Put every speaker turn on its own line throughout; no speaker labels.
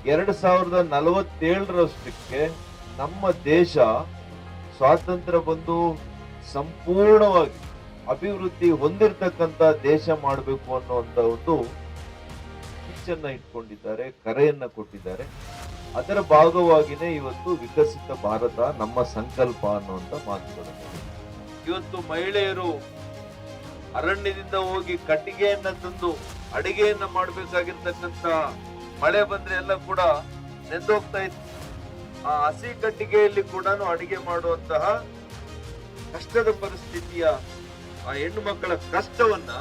2047ರಷ್ಟಕ್ಕೆ ನಮ್ಮ ದೇಶ ಸ್ವಾತಂತ್ರ್ಯ ಬಂದು ಸಂಪೂರ್ಣವಾಗಿ ಅಭಿವೃದ್ಧಿ ಹೊಂದಿರತಕ್ಕಂತ ದೇಶ ಮಾಡಬೇಕು ಅನ್ನುವಂತ ಒಂದು ಇಚ್ಛೆಯನ್ನ ಇಟ್ಕೊಂಡಿದ್ದಾರೆ, ಕರೆಯನ್ನ ಕೊಟ್ಟಿದ್ದಾರೆ. ಅದರ ಭಾಗವಾಗಿನೇ ಇವತ್ತು ವಿಕಸಿತ ಭಾರತ ನಮ್ಮ ಸಂಕಲ್ಪ ಅನ್ನುವಂತ ಮಾತುಗಳನ್ನು. ಇವತ್ತು ಮಹಿಳೆಯರು ಅರಣ್ಯದಿಂದ ಹೋಗಿ ಕಟ್ಟಿಗೆಯನ್ನ ತಂದು ಅಡಿಗೆಯನ್ನ ಮಾಡ್ಬೇಕಾಗಿರ್ತಕ್ಕಂತ ಮಳೆ ಬಂದ್ರೆ ಎಲ್ಲ ಕೂಡ ನೆಂದೋಗ್ತಾ ಇತ್ತು. ಆ ಹಸಿ ಕಟ್ಟಿಗೆಯಲ್ಲಿ ಕೂಡ ಅಡಿಗೆ ಮಾಡುವಂತಹ ಕಷ್ಟದ ಪರಿಸ್ಥಿತಿಯ ಆ ಹೆಣ್ಣು ಮಕ್ಕಳ ಕಷ್ಟವನ್ನ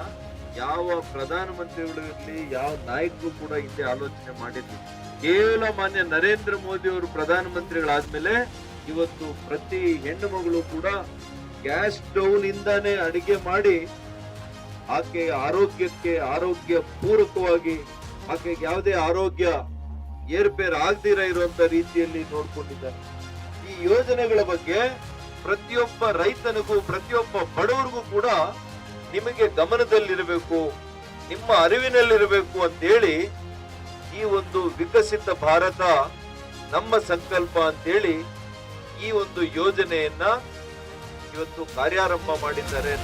ಯಾವ ಪ್ರಧಾನಮಂತ್ರಿಗಳು ಇರಲಿ, ಯಾವ ನಾಯಕರು ಕೂಡ ಹಿಂದೆ ಆಲೋಚನೆ ಮಾಡಿರ್ಲಿ. ಕೇವಲ ಮಾನ್ಯ ನರೇಂದ್ರ ಮೋದಿ ಅವರು ಪ್ರಧಾನಮಂತ್ರಿಗಳಾದ್ಮೇಲೆ ಇವತ್ತು ಪ್ರತಿ ಹೆಣ್ಣು ಮಗಳು ಕೂಡ ಗ್ಯಾಸ್ ಸ್ಟೌವ್ ಇಂದಾನೆ ಅಡಿಗೆ ಮಾಡಿ ಆಕೆಯ ಆರೋಗ್ಯ ಪೂರಕವಾಗಿ ಆಕೆಗೆ ಯಾವುದೇ ಆರೋಗ್ಯ ಏರುಪೇರು ಆಗದಿರ ಇರುವಂತ ರೀತಿಯಲ್ಲಿ ನೋಡ್ಕೊಂಡಿದ್ದಾರೆ. ಈ ಯೋಜನೆಗಳ ಬಗ್ಗೆ ಪ್ರತಿಯೊಬ್ಬ ರೈತನಿಗೂ ಪ್ರತಿಯೊಬ್ಬ ಬಡವರಿಗೂ ಕೂಡ ನಿಮಗೆ ಗಮನದಲ್ಲಿರಬೇಕು, ನಿಮ್ಮ ಅರಿವಿನಲ್ಲಿರಬೇಕು ಅಂತೇಳಿ ಈ ಒಂದು ವಿಕಸಿತ ಭಾರತ ನಮ್ಮ ಸಂಕಲ್ಪ ಅಂತೇಳಿ ಈ ಒಂದು ಯೋಜನೆಯನ್ನ ಇವತ್ತು ಕಾರ್ಯಾರಂಭ ಮಾಡಿದ್ದಾರೆ.